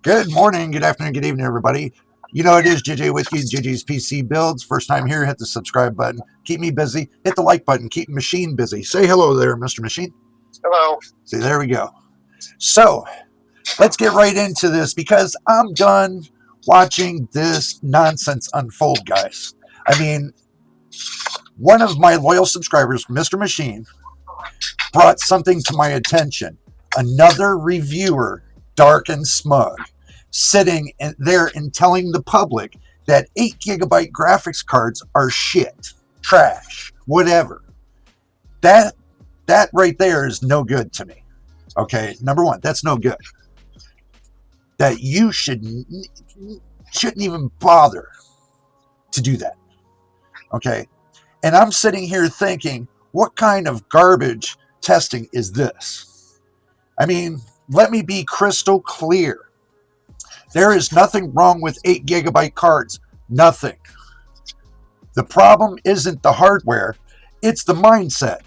Good morning, good afternoon, good evening, everybody. You know it is JJ with you, JJ's PC Builds. First time here, hit the subscribe button. Keep me busy. Hit the like button. Keep Machine busy. Say hello there, Mr. Machine. Hello. See, there we go. So, let's get right into this because I'm done watching this nonsense unfold, guys. I mean, one of my loyal subscribers, Mr. Machine, brought something to my attention. Another reviewer, dark and smug, sitting there and telling the public that 8 gigabyte graphics cards are shit, trash, whatever. That right there is no good to me. Okay, number one, that's no good. That you shouldn't even bother to do that. Okay, and I'm sitting here thinking, what kind of garbage testing is this? I mean, let me be crystal clear. There is nothing wrong with 8 gigabyte cards. Nothing. The problem isn't the hardware, it's the mindset.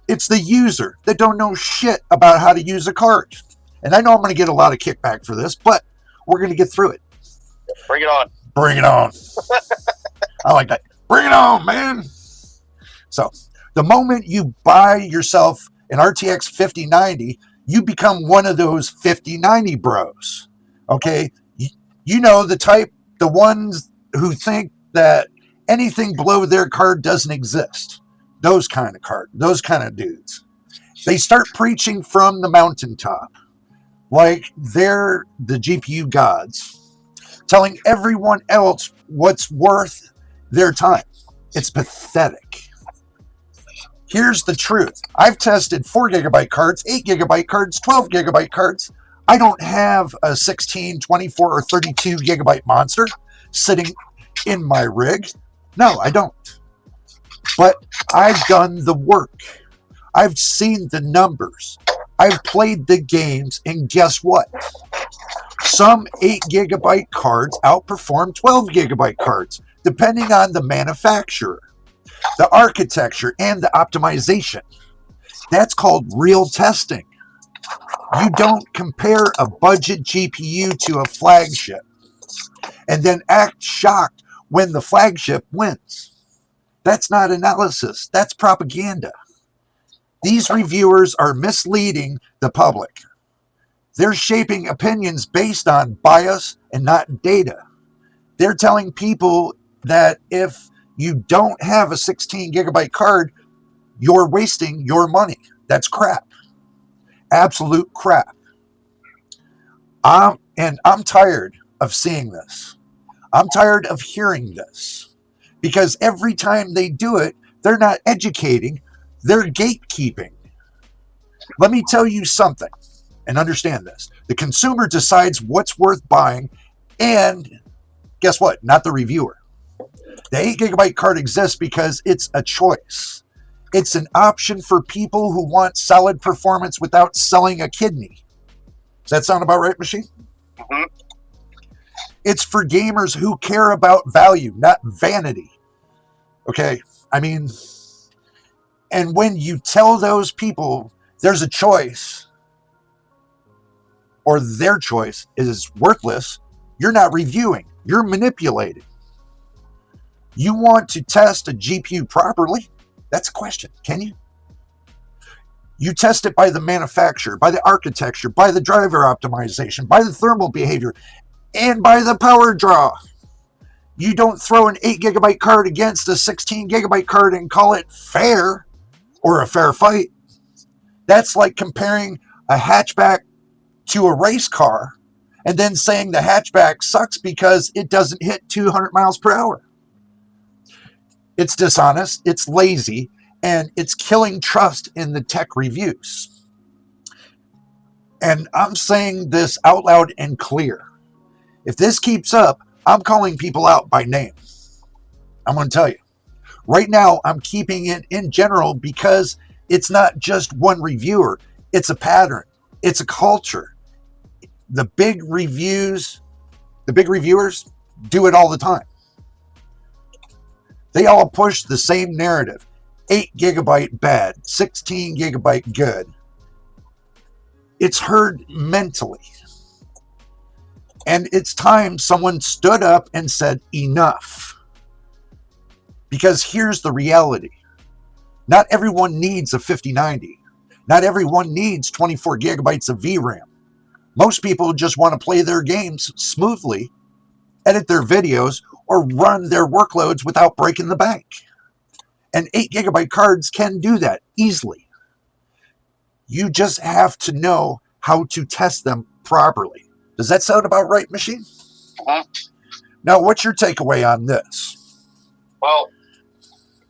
It's the user that don't know shit about how to use a card. And I know I'm going to get a lot of kickback for this, but we're going to get through it. Bring it on. Bring it on. I like that. Bring it on, man. So, the moment you buy yourself an RTX 5090, you become one of those 5090 bros. Okay? You know the type, the ones who think that anything below their card doesn't exist. Those kind of dudes. They start preaching from the mountaintop like they're the GPU gods, telling everyone else what's worth their time. It's pathetic. Here's the truth. I've tested 4 gigabyte cards, 8 gigabyte cards, 12 gigabyte cards. I don't have a 16, 24, or 32 gigabyte monster sitting in my rig. No, I don't. But I've done the work. I've seen the numbers. I've played the games, and guess what? Some 8 gigabyte cards outperform 12 gigabyte cards, depending on the manufacturer, the architecture, and the optimization. That's called real testing. You don't compare a budget GPU to a flagship and then act shocked when the flagship wins. That's not analysis. That's propaganda. These reviewers are misleading the public. They're shaping opinions based on bias and not data. They're telling people that if you don't have a 16 gigabyte card, you're wasting your money. That's crap. Absolute crap. I'm tired of seeing this. I'm tired of hearing this. Because every time they do it, they're not educating, they're gatekeeping. Let me tell you something, and understand this. The consumer decides what's worth buying, and guess what? Not the reviewer. The 8 gigabyte card exists because it's a choice. It's an option for people who want solid performance without selling a kidney. Does that sound about right, Machine? Mm-hmm. It's for gamers who care about value, not vanity. Okay, I mean, and when you tell those people there's a choice, or their choice is worthless, you're not reviewing, you're manipulating. You want to test a GPU properly? That's a question. Can you? You test it by the manufacturer, by the architecture, by the driver optimization, by the thermal behavior, and by the power draw. You don't throw an 8 gigabyte card against a 16 gigabyte card and call it fair or a fair fight. That's like comparing a hatchback to a race car and then saying the hatchback sucks because it doesn't hit 200 miles per hour. It's dishonest, it's lazy, and it's killing trust in the tech reviews. And I'm saying this out loud and clear. If this keeps up, I'm calling people out by name. I'm going to tell you. Right now, I'm keeping it in general because it's not just one reviewer. It's a pattern. It's a culture. The big reviewers do it all the time. They all push the same narrative. 8 gigabyte bad, 16 gigabyte good. It's heard mentally. And it's time someone stood up and said, enough. Because here's the reality. Not everyone needs a 5090. Not everyone needs 24 gigabytes of VRAM. Most people just want to play their games smoothly, edit their videos, or run their workloads without breaking the bank. And 8 gigabyte cards can do that easily. You just have to know how to test them properly. Does that sound about right, Machine? Uh-huh. Now, what's your takeaway on this? Well,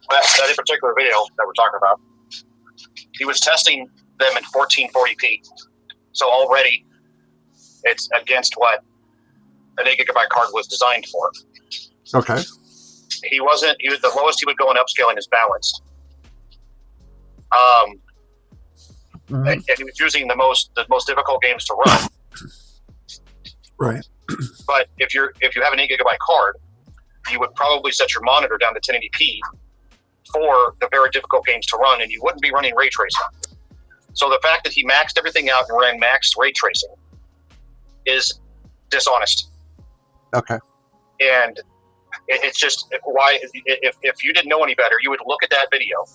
that in particular video that we're talking about, he was testing them in 1440p. So already it's against what an 8 gigabyte card was designed for. Okay. The lowest he would go in upscaling is balanced. And he was using the most difficult games to run. Right. But if you have an 8 gigabyte card, you would probably set your monitor down to 1080p for the very difficult games to run, and you wouldn't be running ray tracing. So the fact that he maxed everything out and ran maxed ray tracing is dishonest. Okay. And it's just why, if you didn't know any better, you would look at that video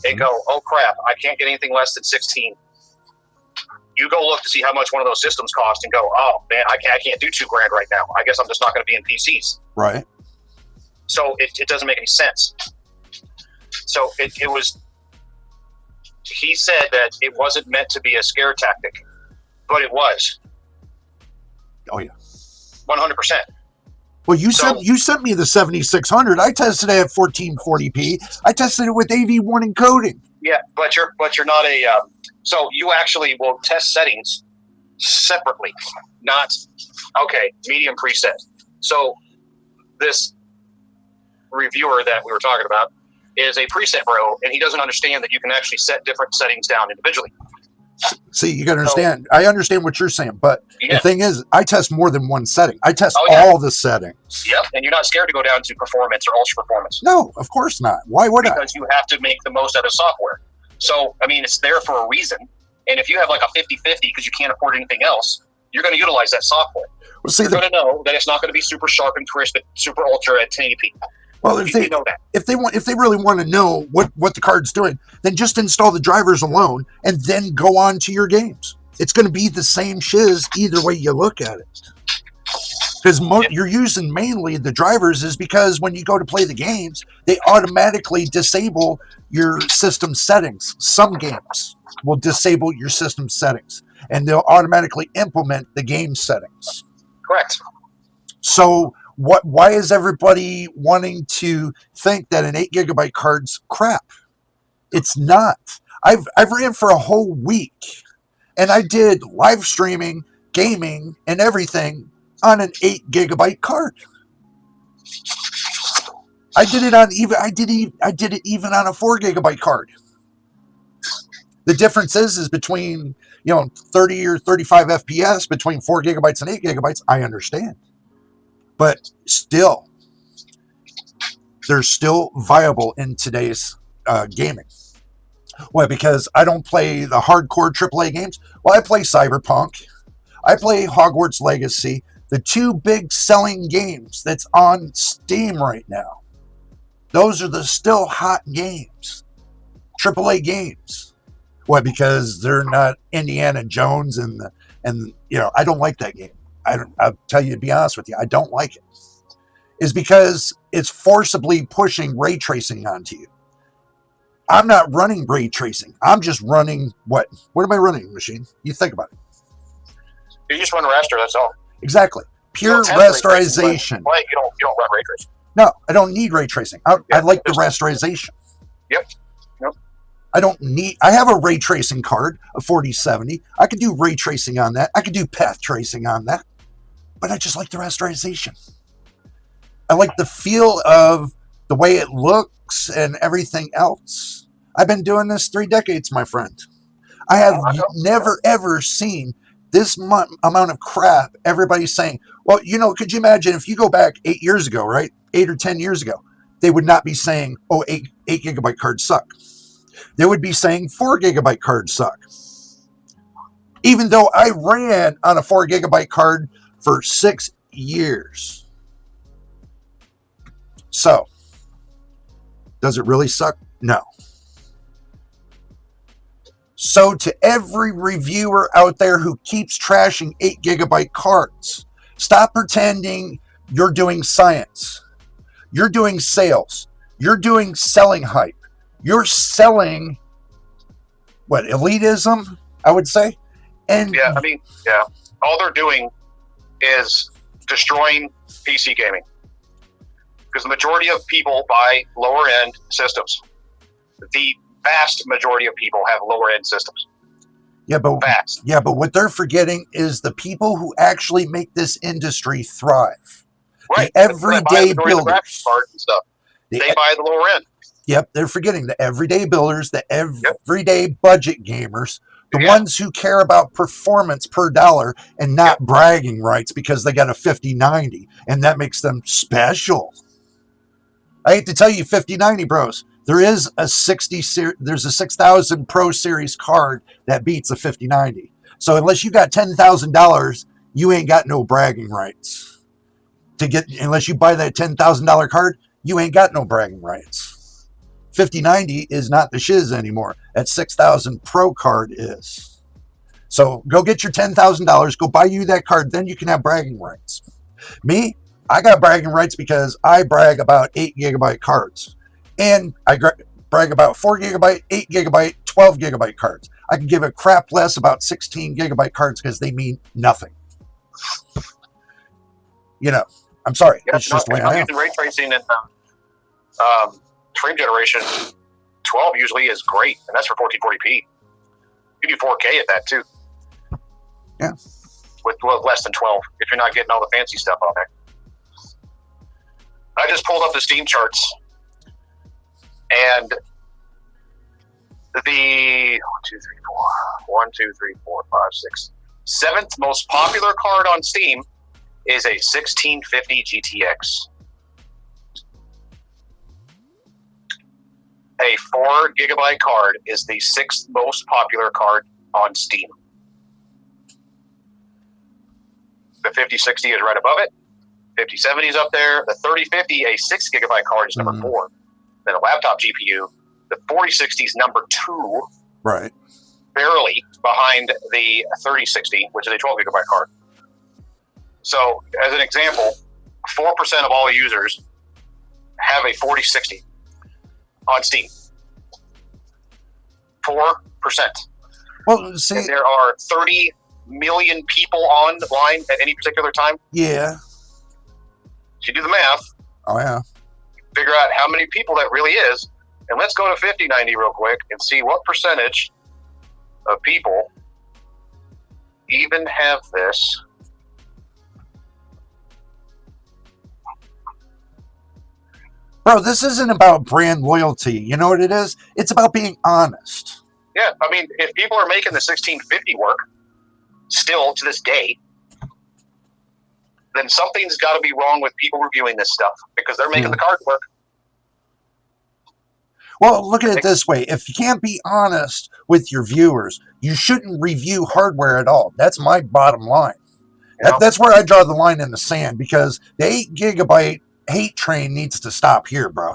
and go, oh crap, I can't get anything less than 16. You go look to see how much one of those systems cost and go, oh man, I can't do $2,000 right now. I guess I'm just not going to be in PCs. Right. So it doesn't make any sense. So it was, he said that it wasn't meant to be a scare tactic, but it was. Oh yeah. 100%. Well, you sent me the 7600. I tested it at 1440p. I tested it with AV1 encoding. Yeah, but you're not a. So you actually will test settings separately, not medium preset. So this reviewer that we were talking about is a preset bro, and he doesn't understand that you can actually set different settings down individually. See, you got to understand. I understand what you're saying, but Yeah. the thing is, I test more than one setting. I test Oh, yeah. all the settings. Yep, and you're not scared to go down to performance or ultra performance. No, of course not. Why would I? Because you have to make the most out of software. So, I mean, it's there for a reason. And if you have like a 50-50 because you can't afford anything else, you're going to utilize that software. Well, see, You're going to know that it's not going to be super sharp and crisp, super ultra at 1080p. well, You know that. if they really want to know what the card's doing, then just install the drivers alone and then go on to your games. It's going to be the same shiz either way you look at it. Because you're using mainly the drivers is because when you go to play the games, they automatically disable your system settings. Some games will disable your system settings, and they'll automatically implement the game settings. Correct. So why is everybody wanting to think that an 8 gigabyte card's crap? It's not. I've ran for a whole week, and I did live streaming, gaming, and everything on an 8 gigabyte card. I did it even on a 4 gigabyte card. The difference is between 30 or 35 FPS between 4 gigabytes and 8 gigabytes. I understand. But still, they're still viable in today's gaming. Why? Because I don't play the hardcore AAA games. Well, I play Cyberpunk. I play Hogwarts Legacy, the two big selling games that's on Steam right now. Those are the still hot games, AAA games. Why? Because they're not Indiana Jones and I don't like that game. I'll tell you, to be honest with you, I don't like it. Is because it's forcibly pushing ray tracing onto you. I'm not running ray tracing. I'm just running what? What am I running, Machine? You think about it. You just run raster, that's all. Exactly. Pure rasterization. You don't run ray tracing. No, I don't need ray tracing. I like the rasterization. Yep. I have a ray tracing card, a 4070. I could do ray tracing on that. I could do path tracing on that. But I just like the rasterization. I like the feel of the way it looks and everything else. I've been doing this 3 decades, my friend. I have never, ever seen this amount of crap everybody's saying. Well, could you imagine if you go back 8 years ago, right? 8 or 10 years ago, they would not be saying, 8 gigabyte cards suck. They would be saying 4 gigabyte cards suck. Even though I ran on a 4 gigabyte card for 6 years. So, does it really suck? No. So to every reviewer out there who keeps trashing 8 gigabyte cards, stop pretending you're doing science. You're doing sales. You're doing selling hype. You're selling, what, elitism, I would say? And yeah, all they're doing is destroying PC gaming. Because the majority of people buy lower end systems. The vast majority of people have lower end systems. Yeah, but what they're forgetting is the people who actually make this industry thrive. Right. The everyday builders. Cards and stuff. They buy the lower end. Yep, they're forgetting the everyday builders, the everyday budget gamers, the ones who care about performance per dollar and not bragging rights because they got a 5090 and that makes them special. I hate to tell you, 5090 bros, there is a 6000 Pro Series card that beats a 5090. So unless you got $10,000, you ain't got no bragging rights. Unless you buy that $10,000 card, you ain't got no bragging rights. 5090 is not the shiz anymore. That 6000 Pro card is. So go get your $10,000, go buy you that card, then you can have bragging rights. Me, I got bragging rights because I brag about 8 gigabyte cards. And I brag about 4 gigabyte, 8 gigabyte, 12 gigabyte cards. I can give a crap less about 16 gigabyte cards because they mean nothing. I'm sorry. It's just the way I am. Using ray tracing and frame generation, 12 usually is great, and that's for 1440p. You do 4K at that too. Yeah. With less than 12, if you're not getting all the fancy stuff on there. I just pulled up the Steam charts, and the 7th most popular card on Steam is a 1650 GTX. A 4 gigabyte card is the 6th most popular card on Steam. The 5060 is right above it. 5070 is up there. The 3050, a 6 gigabyte card, is number 4. Then a laptop GPU. The 4060 is number 2. Right. Barely behind the 3060, which is a 12 gigabyte card. So, as an example, 4% of all users have a 4060 on Steam. 4%. Well, see, and there are 30 million people online at any particular time. Yeah. So you do the math. Oh, yeah. Figure out how many people that really is. And let's go to 5090 real quick and see what percentage of people even have this. Bro, this isn't about brand loyalty. You know what it is? It's about being honest. Yeah, I mean, if people are making the 1650 work still to this day, then something's got to be wrong with people reviewing this stuff because they're making the card work. Well, look at it this way. If you can't be honest with your viewers, you shouldn't review hardware at all. That's my bottom line. That's where I draw the line in the sand because the 8 gigabyte hate train needs to stop here, bro.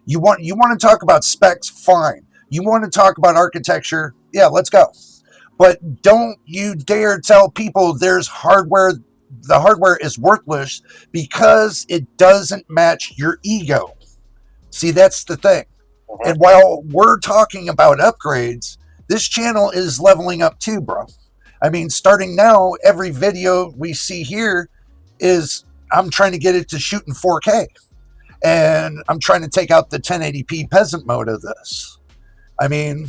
You want to talk about specs? Fine. You want to talk about architecture? Yeah, let's go. But don't you dare tell people there's hardware. The hardware is worthless because it doesn't match your ego. See, that's the thing. And while we're talking about upgrades, this channel is leveling up too, bro. I mean, starting now, every video we see here is I'm trying to get it to shoot in 4K. And I'm trying to take out the 1080p peasant mode of this. I mean,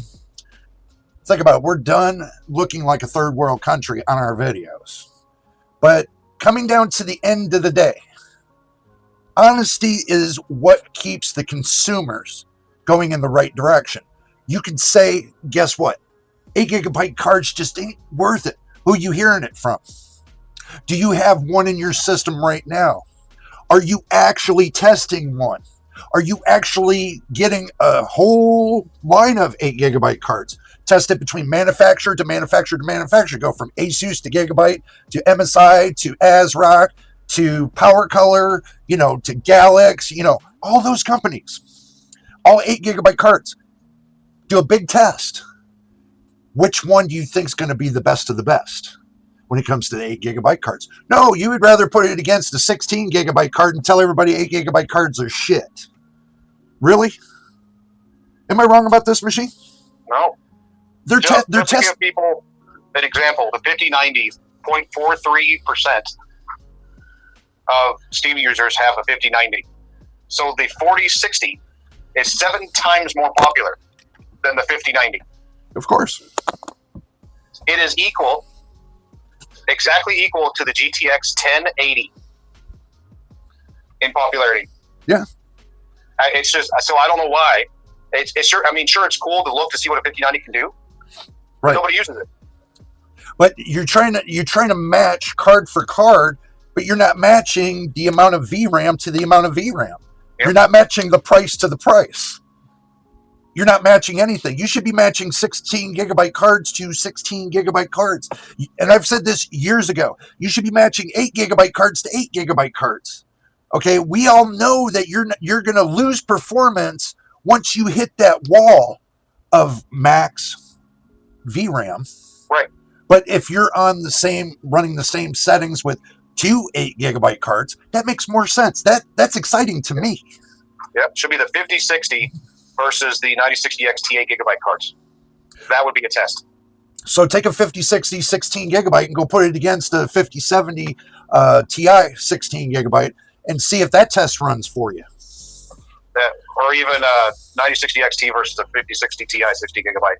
think about it. We're done looking like a third world country on our videos. But coming down to the end of the day, honesty is what keeps the consumers going in the right direction. You could say, guess what? 8 gigabyte cards just ain't worth it. Who are you hearing it from? Do you have one in your system right now? Are you actually testing one? Are you actually getting a whole line of 8 gigabyte cards? test it between manufacturer to manufacturer to manufacturer. Go from Asus to Gigabyte to MSI to ASRock to Power Color, to Galax, all those companies, all 8 GB cards. Do a big test. Which one do you think is going to be the best of the best when it comes to the 8 GB cards? No, you would rather put it against a 16 GB card and tell everybody 8 GB cards are shit. Really? Am I wrong about this, machine? No. They're just to give people an example, the 5090, 0.43% of Steam users have a 5090. So the 4060 is 7 times more popular than the 5090. Of course. It is exactly equal to the GTX 1080 in popularity. Yeah. It's just, so I don't know why. It's sure. I mean, sure, it's cool to look to see what a 5090 can do. Right. Nobody uses it. But you're trying to match card for card, but you're not matching the amount of VRAM to the amount of VRAM. Yep. You're not matching the price to the price. You're not matching anything. You should be matching 16 GB cards to 16 GB cards. And I've said this years ago. You should be matching 8 GB cards to 8 GB cards. Okay, we all know that you're going to lose performance once you hit that wall of max VRAM. Right. But if you're running the same settings with 2 8 GB cards, that makes more sense. That's exciting to me. Yep, should be the 5060 versus the 9060 XT 8 GB cards. That would be a test. So take a 5060 16 GB and go put it against a 5070 Ti 16 GB and see if that test runs for you. Or even 9060 XT versus a 5060 Ti 60 GB.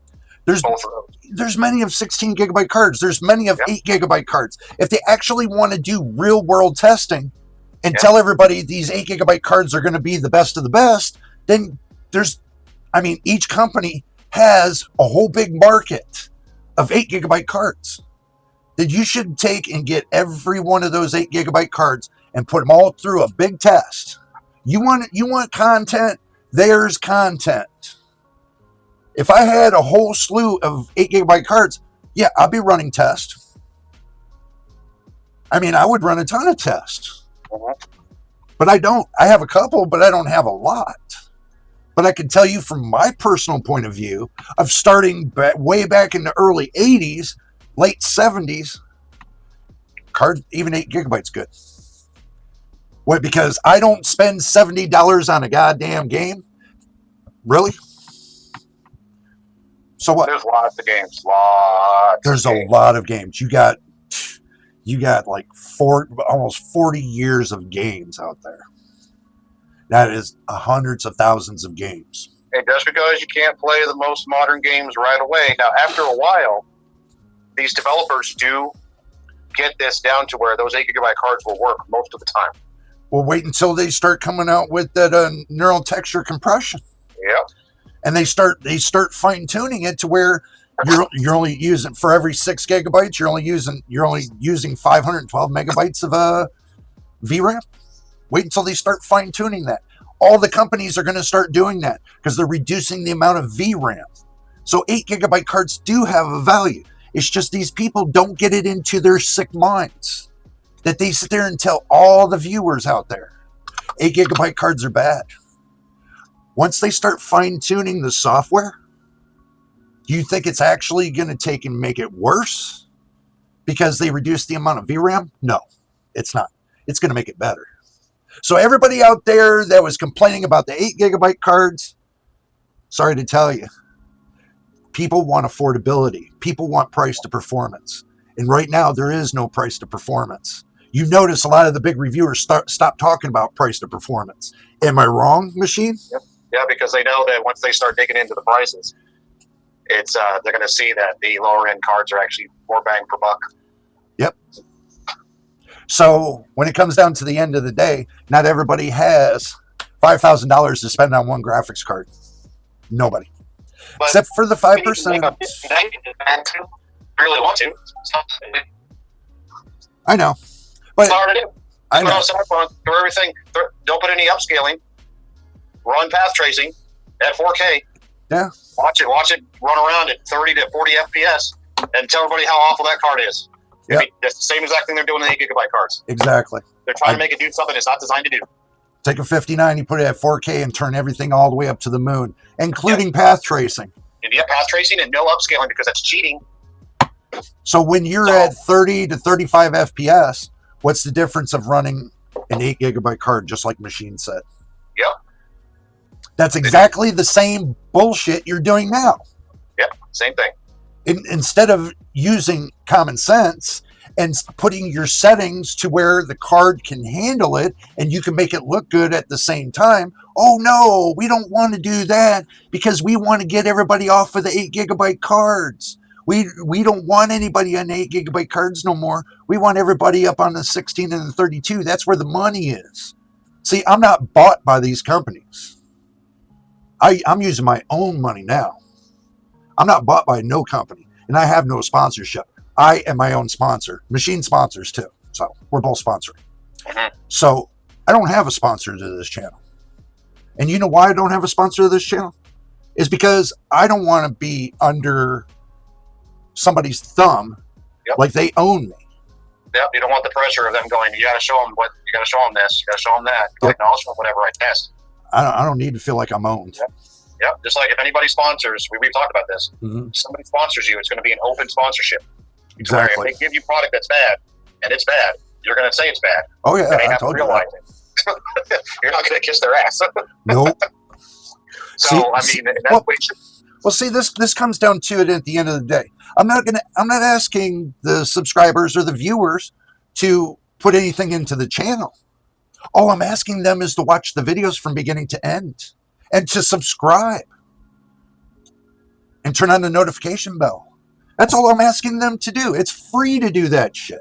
There's many of 16 GB cards. There's many of 8 GB cards. If they actually want to do real world testing and tell everybody these 8 GB cards are going to be the best of the best, then each company has a whole big market of 8 GB cards. Then you should take and get every one of those 8 GB cards and put them all through a big test. You want content? There's content. If I had a whole slew of 8 GB cards, yeah, I'd be running tests. I would run a ton of tests. But I don't. I have a couple, but I don't have a lot. But I can tell you from my personal point of view of starting way back in the early 80s, late 70s, even 8 GB good. What? Because I don't spend $70 on a goddamn game? Really? So what? There's lots of games. There's a lot of games. You got like almost 40 years of games out there. That is hundreds of thousands of games. And just because you can't play the most modern games right away, now after a while, these developers do get this down to where those 8 GB cards will work most of the time. Well, wait until they start coming out with that neural texture compression. Yep. And they start fine tuning it to where you're only using, for every 6 GB, you're only using 512 megabytes of VRAM. Wait until they start fine tuning that. All the companies are going to start doing that because they're reducing the amount of VRAM. So 8 GB cards do have a value. It's just these people don't get it into their sick minds that they sit there and tell all the viewers out there 8 GB cards are bad. Once they start fine-tuning the software, do you think it's actually going to take and make it worse because they reduce the amount of VRAM? No, it's not. It's going to make it better. So everybody out there that was complaining about the 8 GB cards, sorry to tell you, people want affordability. People want price to performance. And right now, there is no price to performance. You notice a lot of the big reviewers stop talking about price to performance. Am I wrong, Machine? Yep. Yeah, because they know that once they start digging into the prices, it's they're going to see that the lower end cards are actually more bang per buck. Yep. So when it comes down to the end of the day, not everybody has $5,000 to spend on one graphics card. Nobody. But except for the 5%. Really want to. I know. But it's hard to do. I know. For everything, don't put any upscaling. Run path tracing at 4K. Yeah. Watch it run around at 30 to 40 FPS and tell everybody how awful that card is. Yep. It's the same exact thing they're doing in the 8 GB cards. Exactly. They're trying to make it do something it's not designed to do. Take a 5090, put it at 4K, and turn everything all the way up to the moon, including path tracing. And path tracing and no upscaling because that's cheating. So when you're at 30 to 35 FPS, what's the difference of running an 8 GB card, just like Machine said? Yep. That's exactly the same bullshit you're doing now. Yep, same thing. Instead of using common sense and putting your settings to where the card can handle it and you can make it look good at the same time. Oh no, we don't want to do that because we want to get everybody off of the 8 GB cards. We don't want anybody on 8 GB cards no more. We want everybody up on the 16 and the 32. That's where the money is. See, I'm not bought by these companies. I'm using my own money now. I'm not bought by no company, and I have no sponsorship. I am my own sponsor. Machine sponsors too, so we're both sponsoring. So I don't have a sponsor to this channel. And you know why I don't have a sponsor to this channel? Is because I don't want to be under somebody's thumb like they own me. Yep, you don't want the pressure of them going, you got to show them you got to show them this, you got to show them that. You acknowledge them whatever I test. I don't need to feel like I'm owned. Yep. Just like if anybody sponsors, we've talked about this. If somebody sponsors you, it's going to be an open sponsorship. Exactly. If they give you product that's bad, and it's bad, you're going to say it's bad. Oh yeah, I told you that. You're not going to kiss their ass. Nope. So see, this comes down to it at the end of the day. I'm not asking the subscribers or the viewers to put anything into the channel. All I'm asking them is to watch the videos from beginning to end and to subscribe and turn on the notification bell. That's all I'm asking them to do. It's free to do that shit.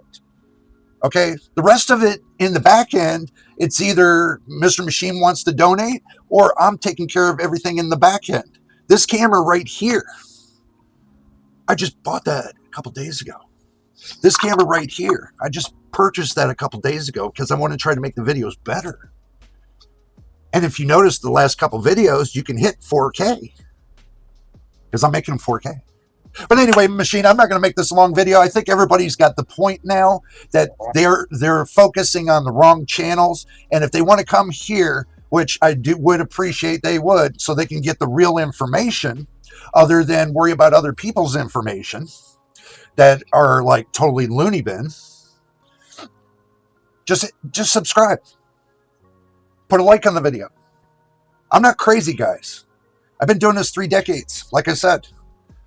Okay? The rest of it in the back end, it's either Mr. Machine wants to donate or I'm taking care of everything in the back end. This camera right here, I just bought that a couple days ago. This camera right here, I just purchased that a couple days ago because I want to try to make the videos better. And if you notice the last couple videos, you can hit 4K because I'm making them 4K. But anyway, Machine, I'm not going to make this a long video. I think everybody's got the point now that they're focusing on the wrong channels. And if they want to come here, which I would appreciate they would, so they can get the real information other than worry about other people's information that are like totally loony bin. Just subscribe. Put a like on the video. I'm not crazy, guys. I've been doing this 3 decades. Like I said,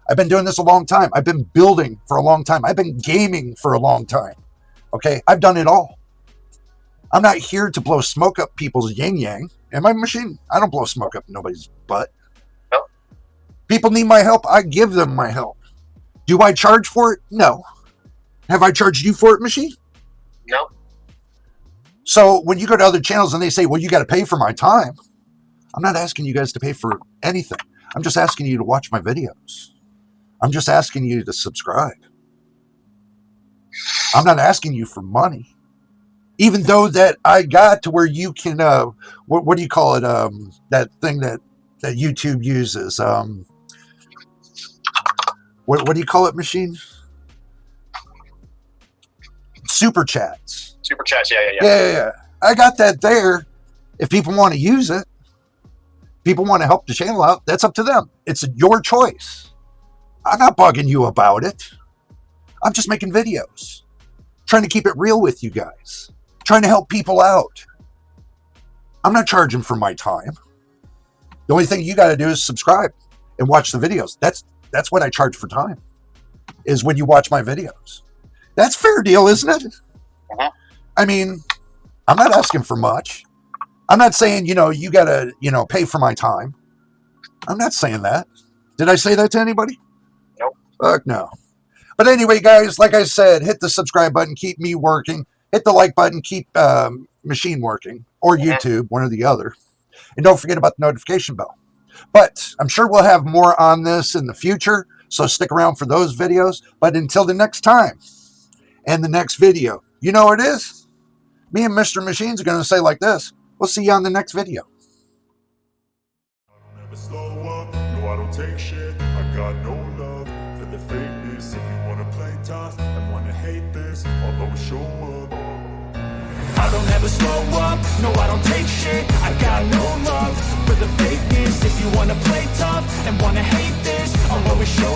I've been doing this a long time. I've been building for a long time. I've been gaming for a long time. Okay, I've done it all. I'm not here to blow smoke up people's yin-yang. And my Machine, I don't blow smoke up nobody's butt. Nope. People need my help. I give them my help. Do I charge for it? No. Have I charged you for it, Machine? No. So when you go to other channels and they say, well, you got to pay for my time. I'm not asking you guys to pay for anything. I'm just asking you to watch my videos. I'm just asking you to subscribe. I'm not asking you for money. Even though that I got to where you can, what do you call it? That thing that YouTube uses. What do you call it, Machine? Super chats. Super chats, yeah. I got that there. If people want to use it, people want to help the channel out, that's up to them. It's your choice. I'm not bugging you about it. I'm just making videos. Trying to keep it real with you guys. Trying to help people out. I'm not charging for my time. The only thing you got to do is subscribe and watch the videos. That's what I charge for time, is when you watch my videos. That's fair deal, isn't it? I mean, I'm not asking for much. I'm not saying, you got to, pay for my time. I'm not saying that. Did I say that to anybody? Nope. Fuck no. But anyway, guys, like I said, hit the subscribe button, keep me working. Hit the like button, keep Machine working, or YouTube, one or the other. And don't forget about the notification bell. But I'm sure we'll have more on this in the future, so stick around for those videos. But until the next time and the next video, you know what it is? Me and Mr. Machine's going to say like this. We'll see you on the next video. Never slow up, no, I don't don't take shit. I got no love for the fakeness. If you wanna play tough and wanna hate this, I'll always show up. I don't ever slow up, no I don't take shit. I got no love for the fakeness. If you wanna play tough and wanna hate this, I'll always show